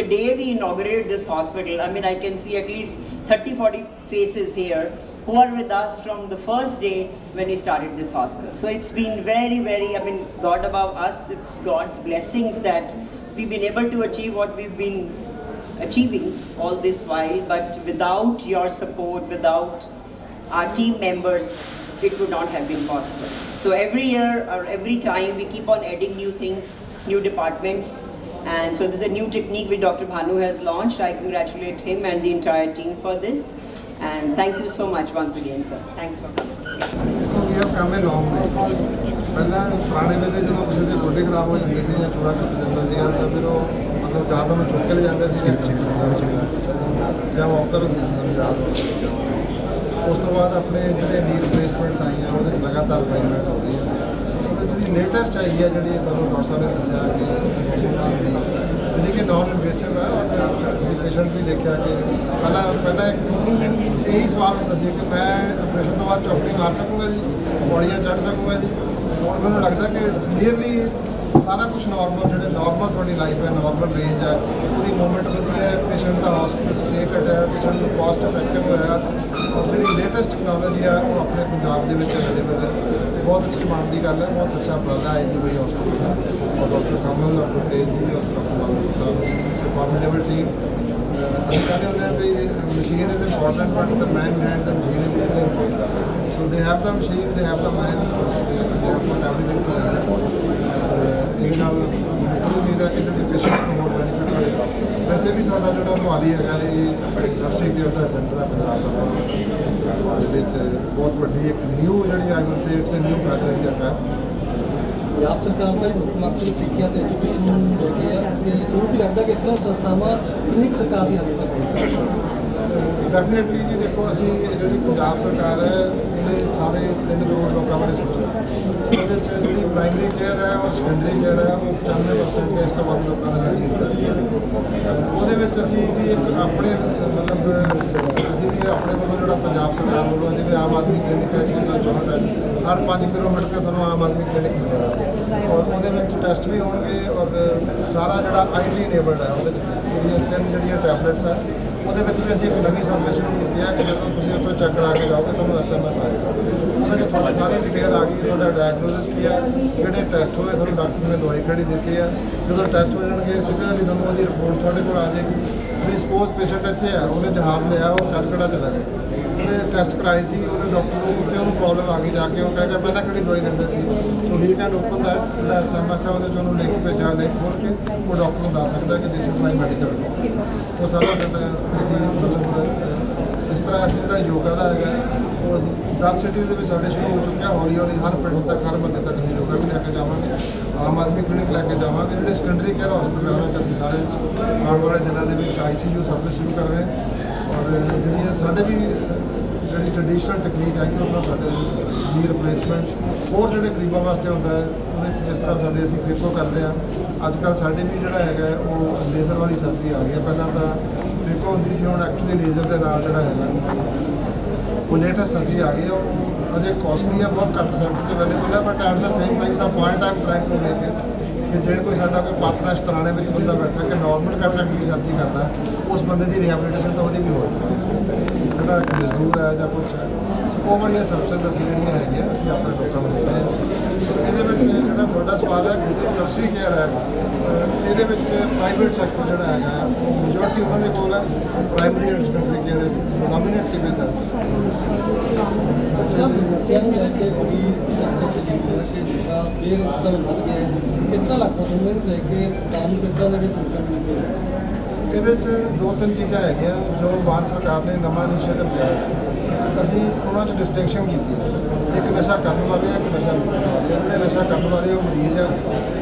The day we inaugurated this hospital, I mean I can see at least 30-40 faces here who are with us from the first day when we started this hospital. So it's been very very, I mean God above us, it's God's blessings that we've been able to achieve what we've been achieving all this while, but without your support, without our team members, it would not have been possible. So every year or every time we keep on adding new things, new departments, and so there's a new technique which Dr. Bhanu has launched. I congratulate him and the entire team for this and thank you so much once again sir. Thanks for coming. We have come a long way. ਪਹਿਲਾਂ ਪੁਰਾਣੇ ਵੇਲੇ ਜਦੋਂ ਕਿਸੇ ਦੇ ਗੋਡੇ ਖਰਾਬ ਹੋ ਜਾਂਦੇ ਸੀ ਜਾਂ ਚੂੜਾ ਟੁੱਟ ਜਾਂਦਾ ਸੀਗਾ ਤਾਂ ਫਿਰ ਉਹ ਮਤਲਬ ਜਾਂ ਤਾਂ ਉਹਨੂੰ ਚੁੱਕ ਕੇ ਲੈ ਜਾਂਦੇ ਸੀ ਜਾਂ ਵਾਕਰ ਹੁੰਦੇ ਸੀ ਰਾਤ ਨੂੰ। ਉਸ ਤੋਂ ਬਾਅਦ ਆਪਣੇ ਜਿਹੜੇ ਨੀ ਰਿਪਲੇਸਮੈਂਟਸ ਆਈਆਂ ਉਹਦੇ 'ਚ ਲਗਾਤਾਰ ਇੰਪਰੂਵਮੈਂਟ ਹੋ ਰਹੀ ਹੈ। ਸੋ ਜਿਹੜੀ ਲੇਟੈਸਟ ਆਈ ਹੈ ਜਿਹੜੀ ਤੁਹਾਨੂੰ ਡਾਕਟਰ ਸਾਹਿਬ ਨੇ ਦੱਸਿਆ ਕਿ ਜਿਹੜੀ ਕਿ ਨਾਨ ਇਨਵੇਸਿਵ ਹੈ ਔਰ ਤੁਸੀਂ ਪੇਸ਼ੈਂਟ ਵੀ ਦੇਖਿਆ ਕਿ ਪਹਿਲਾਂ ਇੱਕ ਇਹੀ ਸਵਾਲ ਹੁੰਦਾ ਸੀ ਕਿ ਮੈਂ ਆਪਰੇਸ਼ਨ ਤੋਂ ਬਾਅਦ ਚੌਕਟੀ ਮਾਰ ਸਕੂੰਗਾ ਜੀ, ਪੌੜੀਆਂ ਚੜ੍ਹ ਸਕੂੰਗਾ ਜੀ। ਹੁਣ ਮੈਨੂੰ ਲੱਗਦਾ ਕਿ ਇਟਸ ਨੀਅਰਲੀ ਸਾਰਾ ਕੁਝ ਨਾਰਮਲ, ਜਿਹੜੇ ਨਾਰਮਲ ਤੁਹਾਡੀ ਲਾਈਫ ਹੈ, ਨਾਰਮਲ ਰੇਂਜ ਹੈ, ਉਹਦੀ ਮੂਵਮੈਂਟ ਵਧੀਆ ਹੈ, ਪੇਸ਼ੈਂਟ ਦਾ ਹਸਪੀਟਲ ਸਟੇ ਘਟਿਆ, ਪੇਸ਼ੈਂਟ ਨੂੰ ਕੋਸਟ ਇਫੈਕਟਿਵ ਹੋਇਆ ਔਰ ਜਿਹੜੀ ਲੇਟੈਸਟ ਟੈਕਨੋਲੋਜੀ ਹੈ ਉਹ ਆਪਣੇ ਪੰਜਾਬ ਦੇ ਵਿੱਚ ਅਵੇਲੇਬਲ ਹੈ। ਬਹੁਤ ਅੱਛੀ ਮਾਣ ਦੀ ਗੱਲ ਹੈ, ਬਹੁਤ ਅੱਛਾ ਉਪਰਾਲਾ ਹੈ IVY ਹਸਪੀਟਲ ਦਾ ਔਰ ਡਾਕਟਰ ਕਮਲ ਔਰ ਗੁਰਤੇਜ ਜੀ ਔਰ ਡਾਕਟਰ ਫਾਰਮੇਡੇਬਲ ਟੀਮ। ਅਸੀਂ ਕਹਿੰਦੇ ਹੁੰਦੇ ਹਾਂ ਵੀ machine is important but the man behind the machine is very important. So they have the machine, they have the man, so they have got everything together. ਇਹਦੇ ਨਾਲ ਬੜੀ ਉਮੀਦ ਹੈ ਕਿ ਜਿਹੜੀ ਪੇਸ਼ੈਂਟਸ ਨੂੰ ਹੋਰ ਬੈਨੀਫਿਟ ਹੋਏਗਾ। ਵੈਸੇ ਵੀ ਤੁਹਾਡਾ ਜਿਹੜਾ ਮੁਹਾਲੀ ਹੈਗਾ ਇਹ ਆਪਣੀ ਇੰਡਸਟਰੀ ਕੇਅਰ ਦਾ ਸੈਂਟਰ ਹੈ ਪੰਜਾਬ ਦਾ, ਇਹਦੇ 'ਚ ਬਹੁਤ ਵੱਡੀ ਇੱਕ ਨਿਊ ਜਿਹੜੀ I will say it's a new feather in the time. Punjab ਸਰਕਾਰ ਦਾ ਮੁੱਖ ਮਕਸਦ ਸਿੱਖਿਆ ਤੇ ਐਜੂਕੇਸ਼ਨ ਨੂੰ ਲੈ ਕੇ ਹੈ ਤੇ ਸਾਨੂੰ ਵੀ ਲੱਗਦਾ ਕਿ ਇਸ ਤਰ੍ਹਾਂ ਸੰਸਥਾਵਾਂ ਕਿੰਨੀ ਕੁ ਸਰਕਾਰ ਦੀ ਹੱਦ ਤੱਕ ਹੋਣਗੀਆਂ। ਡੈਫੀਨੇਟਲੀ ਜੀ ਦੇਖੋ ਅਸੀਂ ਜਿਹੜੀ ਪੰਜਾਬ ਸਰਕਾਰ ਹੈ ਉਹਨੇ ਸਾਰੇ 3 ਕਰੋੜ ਲੋਕਾਂ ਬਾਰੇ ਸੋਚਿਆ। ਉਹਦੇ 'ਚ ਜਿਹੜੀ ਪ੍ਰਾਇਮਰੀ ਕੇਅਰ ਹੈ ਔਰ ਸੈਕੰਡਰੀ ਕੇਅਰ ਹੈ ਉਹ 95% ਇਸ ਤੋਂ ਵੱਧ ਲੋਕਾਂ ਦੇ ਨਾਲ ਡੀਲ ਕਰਦੀ ਹੈ। ਉਹਦੇ ਵਿੱਚ ਅਸੀਂ ਵੀ ਇੱਕ ਆਪਣੇ ਮਤਲਬ ਅਸੀਂ ਵੀ ਆਪਣੇ ਵੱਲੋਂ ਜਿਹੜਾ ਪੰਜਾਬ ਸਰਕਾਰ ਵੱਲੋਂ ਜਿਵੇਂ ਆਮ ਆਦਮੀ ਕਲੀਨਿਕ ਹੈ 664 ਹੈ, ਹਰ 5 ਕਿਲੋਮੀਟਰ ਤੇ ਤੁਹਾਨੂੰ ਆਮ ਆਦਮੀ ਕਲੀਨਿਕ ਮਿਲੇਗਾ ਔਰ ਉਹਦੇ ਵਿੱਚ ਟੈਸਟ ਵੀ ਹੋਣਗੇ ਔਰ ਸਾਰਾ ਜਿਹੜਾ IT ਇਨੇਬਲਡ ਹੈ ਉਹਦੇ 'ਚ ਜਿਹੜੀਆਂ ਟੈਬਲੇਟਸ ਹੈ ਉਹਦੇ ਵਿੱਚ ਵੀ ਅਸੀਂ ਇੱਕ ਨਵੀਂ ਸਰਵਿਸ ਸ਼ੁਰੂ ਕੀਤੀ ਹੈ ਕਿ ਜਦੋਂ ਤੁਸੀਂ ਉੱਥੋਂ ਚੈੱਕ ਕਰਾ ਕੇ ਜਾਓਗੇ ਤੁਹਾਨੂੰ SMS ਆਏਗਾ। ਉਹਦੇ 'ਚ ਤੁਹਾਡੀ ਸਾਰੀ ਡਿਟੇਲ ਆ ਗਈ, ਤੁਹਾਡਾ ਡਾਇਗਨੋਸਿਸ ਕੀ ਹੈ, ਕਿਹੜੇ ਟੈਸਟ ਹੋਏ, ਤੁਹਾਨੂੰ ਡਾਕਟਰ ਨੇ ਦਵਾਈ ਕਿਹੜੀ ਦਿੱਤੀ ਹੈ। ਜਦੋਂ ਟੈਸਟ ਹੋ ਜਾਣਗੇ ਸਿੱਧੀ ਤੁਹਾਨੂੰ ਉਹਦੀ ਰਿਪੋਰਟ ਤੁਹਾਡੇ ਕੋਲ ਆ ਜਾਏਗੀ। ਜੇ ਸਪੋਜ਼ ਪੇਸ਼ੈਂਟ ਇੱਥੇ ਹੈ, ਉਹਨੇ ਜਹਾਜ਼ ਲਿਆ, ਉਹ ਕਲਕੱਤਾ ਚਲਾ ਗਿਆ, ਉਹਨੇ ਟੈਸਟ ਕਰਾਈ ਸੀ, ਉਹਨੇ ਡਾਕਟਰ ਨੂੰ ਉੱਥੇ ਉਹਨੂੰ ਪ੍ਰੋਬਲਮ ਆ ਗਈ ਜਾ ਕੇ, ਉਹ ਕਹੇਗਾ ਪਹਿਲਾਂ ਕਿਹੜੀ ਦਵਾਈ ਲੈਂਦੇ ਸੀ। ਸੋ ਹੀ ਕੈਨ ਓਪਨ ਦੈਟ ਜਿਹੜਾ SMS ਹੈ ਉਹਦੇ 'ਚ ਉਹਨੂੰ ਲਿੰਕ ਭੇਜਿਆ, ਲਿੰਕ ਖੋਲ੍ਹ ਕੇ ਉਹ ਡਾਕਟਰ ਨੂੰ ਦੱਸ ਸਕਦਾ ਕਿ this is my medical report. ਉਹ ਸਾਰਾ ਸਾਡਾ ਅਸੀਂ ਮਤਲਬ ਇਸ ਤਰ੍ਹਾਂ ਅਸੀਂ ਜਿਹੜਾ ਯੋਗਾ ਦਾ ਹੈਗਾ ਉਹ ਅਸੀਂ 10 ਸਿਟੀਜ਼ ਦੇ ਵਿੱਚ ਸਾਡੇ ਸ਼ੁਰੂ ਹੋ ਚੁੱਕਿਆ। ਹੌਲੀ ਹੌਲੀ ਹਰ ਪਿੰਡ ਤੱਕ, ਹਰ ਮਹੱਲੇ ਤੱਕ ਅਸੀਂ ਯੋਗਾ ਵੀ ਲੈ ਕੇ ਜਾਵਾਂਗੇ, ਆਮ ਆਦਮੀ ਕਲੀਨਿਕ ਲੈ ਕੇ ਜਾਵਾਂਗੇ। ਜਿਹੜੇ ਸੈਕੰਡਰੀ ਕੇਅਰ ਹਸਪੀਟਲ ਉਹਨਾਂ 'ਚ ਅਸੀਂ ਸਾਰੇ ਆਉਣ ਵਾਲੇ ਦਿਨਾਂ ਦੇ ਵਿੱਚ ICU ਸਰਵਿਸ ਸ਼ੁਰੂ ਕਰ ਰਹੇ ਹਾਂ ਔਰ ਜਿਹੜੀਆਂ ਸਾਡੇ ਵੀ ਜਿਹੜੀ ਟ੍ਰੈਡੀਸ਼ਨਲ ਟੈਕਨੀਕ ਹੈਗੀ ਉਹਨਾਂ ਸਾਡੇ ਨੀ ਰਿਪਲੇਸਮੈਂਟ ਹੋਰ ਜਿਹੜੇ ਗਰੀਬਾਂ ਵਾਸਤੇ ਹੁੰਦਾ ਹੈ ਉਹਦੇ 'ਚ ਜਿਸ ਤਰ੍ਹਾਂ ਸਾਡੇ ਅਸੀਂ ਫੇਕੋ ਕਰਦੇ ਹਾਂ। ਅੱਜ ਕੱਲ੍ਹ ਸਾਡੇ ਵੀ ਜਿਹੜਾ ਹੈਗਾ ਉਹ ਲੇਜ਼ਰ ਵਾਲੀ ਸਰਜਰੀ ਆ ਗਈ ਹੈ। ਪਹਿਲਾਂ ਤਾਂ ਫੇਕੋ ਹੁੰਦੀ ਸੀ, ਹੁਣ ਐਕਚੁਅਲੀ ਲੇਜ਼ਰ ਦੇ ਨਾਲ ਜਿਹੜਾ ਹੈਗਾ ਉਹ ਲੇਟੈਸਟ ਸਰਜਰੀ ਆ ਗਈ ਹੈ। ਉਹ ਅਜੇ ਕਾਸਟਲੀ ਹੈ, ਬਹੁਤ ਘੱਟ ਸੈਂਟਰ 'ਚ ਅਵੇਲੇਬਲ ਹੈ, but at the same time the point I am trying to make ਇਸ ਕਿ ਜਿਹੜੇ ਕੋਈ ਸਾਡਾ ਕੋਈ ਪਾਤਰਾ ਸ਼ਤਰਾਣੇ ਵਿੱਚ ਬੰਦਾ ਬੈਠਾ ਕਿ ਨਾਰਮਲ ਕੈਟਰੈਕਟ ਦੀ ਸਰਜਰੀ ਕਰਦਾ, ਉਸ ਬੰਦੇ ਦੀ ਰਿਹੈਬਿਲਿਟੇਸ਼ਨ ਤਾਂ ਉਹਦੀ ਵੀ ਹੋ ਜਿਹੜਾ ਇੱਕ ਮਜ਼ਦੂਰ ਹੈ ਜਾਂ ਕੁਛ ਹੈ। ਉਹ ਬੜੀਆਂ ਸਰਵਿਸਿਜ਼ ਅਸੀਂ ਜਿਹੜੀਆਂ ਹੈਗੀਆਂ ਅਸੀਂ ਆਪਣੇ ਲੋਕਾਂ ਨੂੰ ਦੇ ਰਹੇ ਹਾਂ। ਇਹਦੇ ਵਿੱਚ ਜਿਹੜਾ ਤੁਹਾਡਾ ਸਵਾਲ ਹੈ ਟਰਸ਼ਰੀ ਕੇਅਰ ਹੈ, ਇਹਦੇ ਵਿੱਚ ਪ੍ਰਾਈਵੇਟ ਸੈਕਟਰ ਜਿਹੜਾ ਹੈਗਾ ਉਹ ਮੈਜੋਰਟੀ ਉਹਨਾਂ ਦੇ ਕੋਲ ਹੈ। Primary and secondary care dominate with us. ਨਸ਼ਿਆਂ ਨੂੰ ਲੈ ਕੇ ਬੜੀ ਚਰਚਾ ਚੱਲੀ ਹੋਈ ਹੈ ਕਿ ਨਸ਼ਾ ਫਿਰ ਇਸ ਦਾ ਵੱਧ ਗਿਆ ਹੈ। ਕਿੰਨਾ ਲੱਗਦਾ ਤੁਹਾਨੂੰ ਇਹਨੂੰ ਲੈ ਕੇ ਸਰਕਾਰ ਨੂੰ ਕਿੱਦਾਂ ਜਿਹੜੇ ਪ੍ਰੋਗਰਾਮ ਮਿਲਦੇ ਨੇ? ਇਹਦੇ 'ਚ 2-3 ਚੀਜ਼ਾਂ ਹੈਗੀਆਂ ਜੋ ਭਾਰਤ ਸਰਕਾਰ ਨੇ ਨਵਾਂ ਇਨੀਸ਼ੀਏਟਿਵ ਲਿਆ ਸੀ। ਅਸੀਂ ਉਹਨਾਂ 'ਚ ਡਿਸਟਿੰਕਸ਼ਨ ਕੀਤੀ, ਇੱਕ ਨਸ਼ਾ ਕਰਨ ਵਾਲੇ ਆ, ਇੱਕ ਨਸ਼ਾ ਵੇਚਣ ਵਾਲੇ ਆ। ਜਿਹੜੇ ਨਸ਼ਾ ਕਰਨ ਵਾਲੇ ਉਹ ਮਰੀਜ਼ ਆ,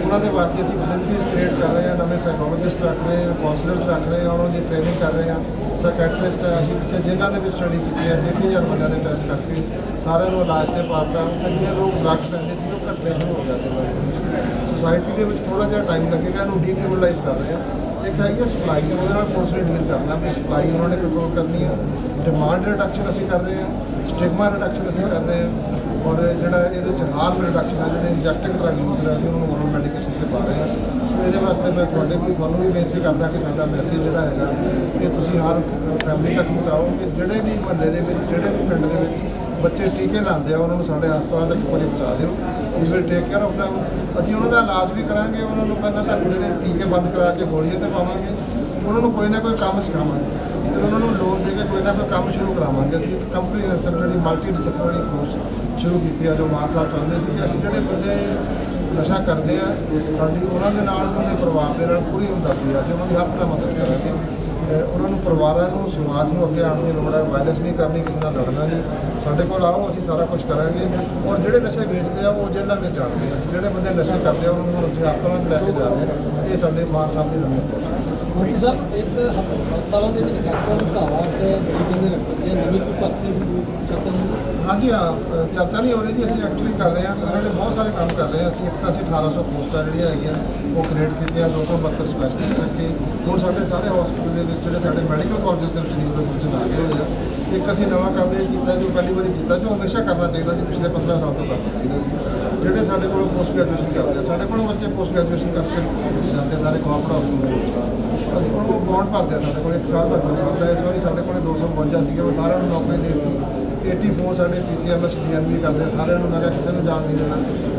ਉਹਨਾਂ ਦੇ ਵਾਸਤੇ ਅਸੀਂ ਫੈਸਿਲਿਟੀਜ਼ ਕ੍ਰੀਏਟ ਕਰ ਰਹੇ ਹਾਂ, ਨਵੇਂ ਸਾਈਕੋਲੋਜਿਸਟ ਰੱਖ ਰਹੇ ਹਾਂ, ਕਾਉਂਸਲਰਸ ਰੱਖ ਰਹੇ ਹਾਂ, ਉਹਨਾਂ ਦੀ ਟ੍ਰੇਨਿੰਗ ਕਰ ਰਹੇ ਹਾਂ। ਸਾਈਕੈਟਰਿਸਟ ਹੈ, ਅਸੀਂ ਪਿੱਛੇ ਜਿਨ੍ਹਾਂ ਦੇ ਵੀ ਸਟੱਡੀ ਕੀਤੀ ਹੈ 30,000 ਬੰਦਿਆਂ ਦੇ ਟੈਸਟ ਕਰਕੇ ਸਾਰਿਆਂ ਨੂੰ ਇਲਾਜ ਤੇ ਪਾਤਾ। ਜਿਹੜੇ ਲੋਕ ਡਰੱਗਸ ਲੈਂਦੇ ਸੀ ਉਹ ਘਟਨੇ ਸ਼ੁਰੂ ਹੋ ਜਾਂਦੇ ਬਾਅਦ ਸੋਸਾਇਟੀ ਦੇ ਵਿੱਚ ਥੋੜ੍ਹਾ ਜਿਹਾ ਟਾਈਮ ਲੱਗੇਗਾ, ਇਹਨੂੰ ਡੀਕ੍ਰਿਮੀਨਲਾਈਜ਼ ਕਰ ਰਹੇ ਹਾਂ। ਇੱਕ ਹੈਗੀ ਸਪਲਾਈ, ਉਹਦੇ ਨਾਲ ਪੁਲਿਸ ਨੇ ਡੀਲ ਕਰਨਾ ਵੀ ਸਪਲਾਈ ਉਹਨਾਂ ਨੇ ਕੰਟਰੋਲ ਕਰਨੀ ਹੈ। ਡਿਮਾਂਡ ਰਿਡਕਸ਼ਨ ਅਸੀਂ ਕਰ ਰਹੇ ਹਾਂ, ਸਟਿਗਮਾ ਰਿਡਕਸ਼ਨ ਅਸੀਂ ਕਰ ਰਹੇ ਹਾਂ ਔਰ ਜਿਹੜਾ ਇਹਦੇ 'ਚ ਹਾਰਮ ਰਿਡਕਸ਼ਨ ਹੈ, ਜਿਹੜੇ ਇੰਜੈਕਟਿੰਗ ਡਰੱਗ ਯੂਜ਼ਰ ਅਸੀਂ ਉਹਨਾਂ ਨੂੰ ਓਰਲ ਮੈਡੀਕੇਸ਼ਨ ਤੇ ਪਾ ਰਹੇ ਹਾਂ। ਸੋ ਇਹਦੇ ਵਾਸਤੇ ਮੈਂ ਤੁਹਾਨੂੰ ਵੀ ਬੇਨਤੀ ਕਰਦਾ ਕਿ ਸਾਡਾ ਮੈਸੇਜ ਜਿਹੜਾ ਹੈਗਾ ਇਹ ਤੁਸੀਂ ਹਰ ਫੈਮਿਲੀ ਤੱਕ ਪਹੁੰਚਾਓ ਕਿ ਜਿਹੜੇ ਵੀ ਮਹੱਲੇ ਦੇ ਵਿੱਚ, ਜਿਹੜੇ ਵੀ ਪਿੰਡ ਦੇ ਵਿੱਚ ਬੱਚੇ ਟੀਕੇ ਲਾਉਂਦੇ ਆ ਉਹਨਾਂ ਨੂੰ ਸਾਡੇ ਹਸਪਤਾਲ ਤੱਕ ਇੱਕ ਵਾਰੀ ਪਹੁੰਚਾ ਦਿਓ। We will take care of them. ਅਸੀਂ ਉਹਨਾਂ ਦਾ ਇਲਾਜ ਵੀ ਕਰਾਂਗੇ, ਉਹਨਾਂ ਨੂੰ ਪਹਿਲਾਂ ਤਾਂ ਜਿਹੜੇ ਟੀਕੇ ਬੰਦ ਕਰਾ ਕੇ ਗੋਲੀਆਂ ਤੇ ਪਾਵਾਂਗੇ, ਉਹਨਾਂ ਨੂੰ ਕੋਈ ਨਾ ਕੋਈ ਕੰਮ ਸਿਖਾਵਾਂਗੇ, ਫਿਰ ਉਹਨਾਂ ਨੂੰ ਲੋਨ ਦੇ ਕੇ ਕੋਈ ਨਾ ਕੋਈ ਕੰਮ ਸ਼ੁਰੂ ਕਰਾਵਾਂਗੇ। ਅਸੀਂ ਇੱਕ ਕੰਪਨੀ ਜਿਹੜੀ ਮਲਟੀ ਡਿਸਪਲਿਨਰੀ ਕੋਰਸ ਸ਼ੁਰੂ ਕੀਤੀ ਆ ਜੋ ਮਾਨ ਸਾਹਿਬ ਚਾਹੁੰਦੇ ਸੀ ਕਿ ਅਸੀਂ ਜਿਹੜੇ ਬੰਦੇ ਨਸ਼ਾ ਕਰਦੇ ਆ ਸਾਡੀ ਉਹਨਾਂ ਦੇ ਨਾਲ, ਉਹਨਾਂ ਦੇ ਪਰਿਵਾਰ ਦੇ ਨਾਲ ਪੂਰੀ ਹਮਦਰਦੀ ਆ, ਅਸੀਂ ਉਹਨਾਂ ਦੀ ਹਰ ਤਰ੍ਹਾਂ ਮਦਦ ਕਰਾਂਗੇ। ਉਹਨਾਂ ਨੂੰ, ਪਰਿਵਾਰਾਂ ਨੂੰ, ਸਮਾਜ ਨੂੰ ਅੱਗੇ ਆਉਣ ਦੀ ਲੋੜ ਹੈ। ਵਾਇਲੈਂਸ ਨਹੀਂ ਕਰਨੀ, ਕਿਸੇ ਨਾਲ ਲੜਨਾ ਨਹੀਂ। ਸਾਡੇ ਕੋਲ ਆਓ, ਅਸੀਂ ਸਾਰਾ ਕੁਝ ਕਰਾਂਗੇ। ਔਰ ਜਿਹੜੇ ਨਸ਼ੇ ਵੇਚਦੇ ਆ ਉਹ ਜੇਲ੍ਹਾਂ ਵਿੱਚ ਜਾਣਦੇ ਆ। ਜਿਹੜੇ ਬੰਦੇ ਨਸ਼ੇ ਕਰਦੇ ਆ ਉਹਨਾਂ ਨੂੰ ਅਸੀਂ ਹਸਪਤਾਲਾਂ 'ਚ ਲੈ ਕੇ ਜਾ ਰਹੇ ਹਾਂ। ਇਹ ਸਾਡੇ ਮਾਨ ਸਾਹਿਬ ਦੀ ਨਵੀਂ ਅਪਰੋਚ ਹੈ। ਡਾਕਟਰ ਸਾਹਿਬ, ਇੱਕ ਹਸਪਤਾਲਾਂ ਦੇ ਵਿੱਚ ਡਾਕਟਰਾਂ ਨੂੰ ਘਾਟ ਮਰੀਜ਼ਾਂ ਦੇ ਰੱਖਣ ਦੀ ਨਵੀਂ ਕੋਈ ਭਰਤੀ ਚਰਚਾ ਨਹੀਂ? ਹਾਂਜੀ ਹਾਂ, ਚਰਚਾ ਨਹੀਂ ਹੋ ਰਹੀ ਜੀ, ਅਸੀਂ ਐਕਚੁਅਲੀ ਕਰ ਰਹੇ ਹਾਂ। ਉਹਨਾਂ ਨੇ ਬਹੁਤ ਸਾਰੇ ਕੰਮ ਕਰ ਰਹੇ ਹਾਂ ਅਸੀਂ। ਇੱਕ ਤਾਂ ਅਸੀਂ 1800 ਪੋਸਟਾਂ ਜਿਹੜੀਆਂ ਹੈਗੀਆਂ ਉਹ ਕ੍ਰੀਏਟ ਕੀਤੀਆਂ, 272 ਸਪੈਸ਼ਲਿਸਟ ਰੱਖੇ। ਹੁਣ ਸਾਡੇ ਸਾਰੇ ਹਸਪੀਟਲ ਦੇ ਵਿੱਚ ਜਿਹੜੇ ਸਾਡੇ ਮੈਡੀਕਲ ਕਾਲਜਸ ਦੇ ਵਿੱਚ ਨਿਊਰੋ ਸਰਜਨ ਆ ਗਏ ਹੋਏ ਆ। ਇੱਕ ਅਸੀਂ ਨਵਾਂ ਕੰਮ ਇਹ ਕੀਤਾ ਜੋ ਪਹਿਲੀ ਵਾਰੀ ਕੀਤਾ, ਜੋ ਹਮੇਸ਼ਾ ਕਰਨਾ ਚਾਹੀਦਾ ਸੀ, ਪਿਛਲੇ 15 ਸਾਲ ਤੋਂ ਕਰਨਾ ਚਾਹੀਦਾ ਸੀ। ਜਿਹੜੇ ਸਾਡੇ ਕੋਲ ਪੋਸਟ ਗ੍ਰੈਜੂਏਸ਼ਨ ਕਰਦੇ ਆ, ਸਾਡੇ ਕੋਲ ਬੱਚੇ ਪੋਸਟ ਗ੍ਰੈਜੂਏਸ਼ਨ ਕਰਕੇ ਜਾਂਦੇ ਸਾਰੇ ਕੋਆਪਰੇਟ ਹਸਪਤਾਲ ਵਿੱਚ। ਅਸੀਂ ਹੁਣ ਉਹ ਬੌਂਡ ਭਰਦੇ ਆ, ਸਾਡੇ ਕੋਲ 1 ਸਾਲ ਦਾ 2 ਸਾਲ ਦਾ। ਇਸ ਵਾਰੀ ਸਾਡੇ ਕੋਲ 252 ਸੀਗੇ, ਉਹ ਸਾਰਿਆਂ ਨੂੰ ਨੌਕਰੀ ਦੇ ਦਿੱਤੀ। 84 ਸਾਡੇ PCMS DNB ਕਰਦੇ, ਸਾਰਿਆਂ ਨੂੰ, ਮੈਂ ਕਿਹਾ ਕਿਸੇ ਨੂੰ ਜਾਣ ਨਹੀਂ ਦੇਣਾ,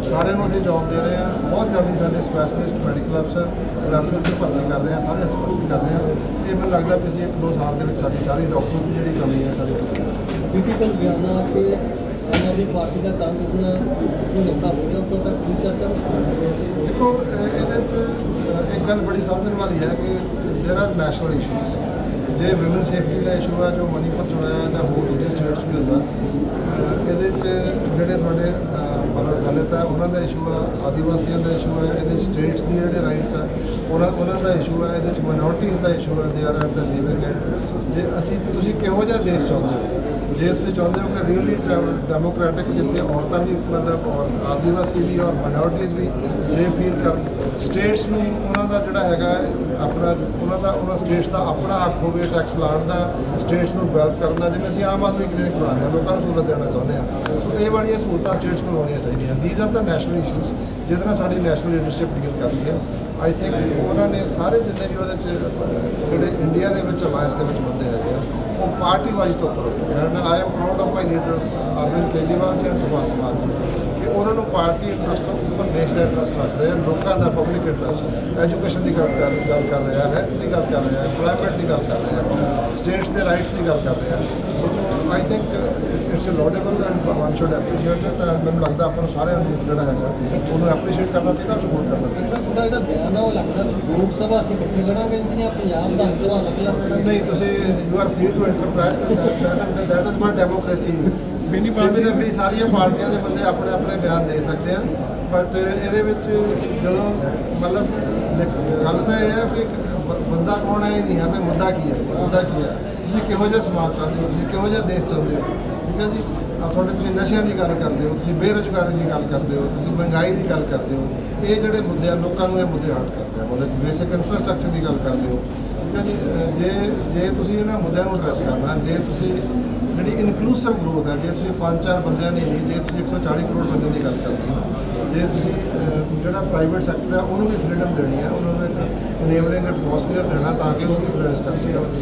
ਸਾਰਿਆਂ ਨੂੰ ਅਸੀਂ ਜੌਬ ਦੇ ਰਹੇ ਹਾਂ। ਬਹੁਤ ਜਲਦੀ ਸਾਡੇ ਸਪੈਸ਼ਲਿਸਟ ਮੈਡੀਕਲ ਅਫਸਰ ਨਰਸਿਸ ਦੀ ਭਰਤੀ ਕਰ ਰਹੇ ਹਾਂ, ਸਾਰੇ ਅਸੀਂ ਭਰਤੀ ਕਰ ਰਹੇ ਹਾਂ। ਇਹ ਮੈਨੂੰ ਲੱਗਦਾ ਕਿ ਅਸੀਂ 1-2 ਸਾਲ ਦੇ ਵਿੱਚ ਸਾਡੀ ਸਾਰੀ ਡਾਕਟਰਸ ਦੀ ਜਿਹੜੀ ਕਮੀ ਹੈ ਸਾਰੀ ਬਿਊਟੀਫੁਲ ਬਿਆਨਾ ਕਿ ਆਮ ਆਦਮੀ ਪਾਰਟੀ ਦਾ ਕੰਮ ਕਿੰਨਾ ਕੋਈ ਨੇਤਾ ਹੋ ਗਿਆ ਉਦੋਂ ਤੱਕ ਕੀ ਚਰਚਾ ਦੇਖੋ ਇਹਦੇ 'ਚ ਇੱਕ ਗੱਲ ਬੜੀ ਸਮਝਣ ਵਾਲੀ ਹੈ ਕਿ ਦੇਰ ਆਰ ਨੈਸ਼ਨਲ ਇਸ਼ੂਜ਼। ਜੇ ਵਿਮਨ ਸੇਫਟੀ ਦਾ ਇਸ਼ੂ ਹੈ ਜੋ ਮਨੀਪੁਰ 'ਚ ਹੋਇਆ ਜਾਂ ਹੋਰ ਦੂਜੇ ਸਟੇਟਸ ਵੀ ਹੁੰਦਾ, ਇਹਦੇ 'ਚ ਜਿਹੜੇ ਤੁਹਾਡੇ ਮਤਲਬ ਦਲਿਤ ਹੈ ਉਹਨਾਂ ਦਾ ਇਸ਼ੂ ਹੈ, ਆਦੀਵਾਸੀਆਂ ਦਾ ਇਸ਼ੂ ਹੈ, ਇਹਦੇ ਸਟੇਟਸ ਦੀ ਜਿਹੜੇ ਰਾਈਟਸ ਆ ਉਹਨਾਂ ਦਾ ਇਸ਼ੂ ਹੈ, ਇਹਦੇ 'ਚ ਮਾਈਨੋਰਟੀਜ਼ ਦਾ ਇਸ਼ੂ ਹੈ, they are at the receiving and. ਜੇ ਤੁਸੀਂ ਕਿਹੋ ਜਿਹਾ ਦੇਸ਼ ਚਾਹੁੰਦੇ ਹੋ, ਜੇ ਤੁਸੀਂ ਚਾਹੁੰਦੇ ਹੋ ਕਿ ਰੀਅਲੀ ਡੈਮੋਕ੍ਰੈਟਿਕ ਜਿੱਥੇ ਔਰਤਾਂ ਵੀ ਮਤਲਬ ਔਰ ਆਦੀਵਾਸੀ ਵੀ ਔਰ ਮਾਈਨੋਰਟੀਜ਼ ਵੀ ਸੇਫ ਫੀਲ ਕਰਨ, ਸਟੇਟਸ ਨੂੰ ਉਹਨਾਂ ਦਾ ਜਿਹੜਾ ਹੈਗਾ ਆਪਣਾ ਉਹਨਾਂ ਸਟੇਟਸ ਦਾ ਆਪਣਾ ਹੱਕ ਹੋਵੇ ਟੈਕਸ ਲਾਉਣ ਦਾ, ਸਟੇਟਸ ਨੂੰ ਡਿਵੈਲਪ ਕਰਨ ਦਾ, ਜਿਵੇਂ ਅਸੀਂ ਆਮ ਆਦਮੀ ਕਲੀਨਿਕ ਬਣਾਉਂਦੇ ਹਾਂ, ਲੋਕਾਂ ਨੂੰ ਸਹੂਲਤ ਦੇਣਾ ਚਾਹੁੰਦੇ ਹਾਂ। ਸੋ ਇਹ ਵਾਲੀਆਂ ਸਹੂਲਤਾਂ ਸਟੇਟਸ ਨੂੰ ਲਾਉਣੀਆਂ ਚਾਹੀਦੀਆਂ। These are the national issues ਜਿਹਦੇ ਨਾਲ ਸਾਡੀ ਨੈਸ਼ਨਲ ਲੀਡਰਸ਼ਿਪ ਡੀਲ ਕਰਦੀ ਹੈ। ਆਈ ਥਿੰਕ ਉਹਨਾਂ ਨੇ ਸਾਰੇ ਜਿੰਨੇ ਵੀ ਉਹਦੇ 'ਚ ਜਿਹੜੇ ਇੰਡੀਆ ਦੇ ਵਿੱਚ ਅਲਾਇੰਸ ਦੇ ਵਿੱਚ ਬੰਦੇ ਹੈਗੇ ਆ ਉਹ ਪਾਰਟੀ ਵਾਈਜ਼ ਤੋਂ ਉੱਪਰ ਉੱਠੇ and I am proud of my leader Arvind Kejriwal ji and Bhagwant Mann ਜੀ ਕਿ ਉਹਨਾਂ ਨੂੰ ਪਾਰਟੀ ਇੰਟਰਸਟ ਤੋਂ ਉੱਪਰ ਦੇਸ਼ ਦਾ ਇੰਟਰਸਟ ਰੱਖ ਰਹੇ ਆ, ਲੋਕਾਂ ਦਾ ਪਬਲਿਕ ਇੰਟਰਸਟ, ਐਜੂਕੇਸ਼ਨ ਦੀ ਗੱਲ ਕਰ ਰਿਹਾ, ਹੈਲਥ ਦੀ ਗੱਲ ਕਰ ਰਿਹਾ, ਐਮਪਲੋਇਮੈਂਟ ਦੀ ਗੱਲ ਕਰ ਰਿਹਾ, ਸਟੇਟਸ ਦੇ ਰਾਈਟਸ ਦੀ ਗੱਲ ਕਰ ਰਿਹਾ। So I think it's a laudable and one should appreciate it. ਮੈਨੂੰ ਲੱਗਦਾ ਆਪਾਂ ਨੂੰ ਸਾਰਿਆਂ ਨੂੰ ਜਿਹੜਾ ਹੈਗਾ ਉਹਨੂੰ ਐਪਰੀਸ਼ੀਏਟ ਕਰਨਾ ਚਾਹੀਦਾ, ਸਪੋਰਟ ਕਰਨਾ ਚਾਹੀਦਾ। ਥੋੜਾ ਜਿਹੜਾ ਬਿਆਨ ਆ ਉਹ ਲੱਗਦਾ ਵੀ ਲੋਕ ਸਭਾ ਅਸੀਂ ਇਕੱਠੇ ਲੜਾਂਗੇ ਜਿਹੜੀਆਂ ਪੰਜਾਬ ਵਿਧਾਨ ਸਭਾ ਅਲੱਗ-ਅਲੱਗ ਲੜਾਂਗੇ। ਨਹੀਂ, ਤੁਸੀਂ you are free to interpret that is what democracy is. Similarly ਸਾਰੀਆਂ ਪਾਰਟੀਆਂ ਦੇ ਬੰਦੇ ਆਪਣੇ ਆਪਣੇ ਬਿਆਨ ਦੇ ਸਕਦੇ ਆ, ਬਟ ਇਹਦੇ ਵਿੱਚ ਜਦੋਂ ਮਤਲਬ ਗੱਲ ਤਾਂ ਇਹ ਹੈ ਕਿ ਬੰਦਾ ਕੌਣ ਹੈ ਇਹ ਨਹੀਂ ਹੈ ਵੀ ਮੁੱਦਾ ਕੀ ਹੈ, ਮੁੱਦਾ ਕੀ ਹੈ, ਤੁਸੀਂ ਕਿਹੋ ਜਿਹਾ ਸਮਾਜ ਚਾਹੁੰਦੇ ਹੋ, ਤੁਸੀਂ ਕਿਹੋ ਜਿਹਾ ਦੇਸ਼ ਚਾਹੁੰਦੇ ਹੋ। ਠੀਕ ਹੈ ਜੀ, ਤੁਹਾਡੇ ਤੁਸੀਂ ਨਸ਼ਿਆਂ ਦੀ ਗੱਲ ਕਰਦੇ ਹੋ, ਤੁਸੀਂ ਬੇਰੁਜ਼ਗਾਰੀ ਦੀ ਗੱਲ ਕਰਦੇ ਹੋ, ਤੁਸੀਂ ਮਹਿੰਗਾਈ ਦੀ ਗੱਲ ਕਰਦੇ ਹੋ। ਇਹ ਜਿਹੜੇ ਮੁੱਦੇ ਆ ਲੋਕਾਂ ਨੂੰ ਇਹ ਮੁੱਦੇ ਹਰਟ ਕਰਦੇ ਆ, ਮਤਲਬ ਬੇਸਿਕ ਇਨਫਰਾਸਟ੍ਰਕਚਰ ਦੀ ਗੱਲ ਕਰਦੇ ਹੋ। ਠੀਕ ਹੈ ਜੀ, ਜੇ ਤੁਸੀਂ ਇਹਨਾਂ ਮੁੱਦਿਆਂ ਨੂੰ ਐਡਰੈਸ ਕਰਨਾ, ਜੇ ਤੁਸੀਂ ਜਿਹੜੀ ਇਨਕਲੂਸਿਵ ਗਰੋਥ ਹੈ, ਜੇ ਤੁਸੀਂ 5-4 ਬੰਦਿਆਂ ਦੀ ਨਹੀਂ, ਜੇ ਤੁਸੀਂ 140 ਕਰੋੜ ਬੰਦਿਆਂ ਦੀ ਗੱਲ ਕਰਦੇ ਹੋ, ਜੇ ਤੁਸੀਂ ਜਿਹੜਾ ਪ੍ਰਾਈਵੇਟ ਸੈਕਟਰ ਹੈ ਉਹਨੂੰ ਵੀ ਫਰੀडम ਦੇਣੀ ਹੈ, ਉਹਨਾਂ ਨੂੰ ਇੱਕ ਇਨੇਬਲਿੰਗ ਐਟਮੋਸਫੀਅਰ ਦੇਣਾ ਤਾਂ ਕਿ ਉਹ ਵੀ ਇਨਵੈਸਟ ਕਰ ਸਕਣ।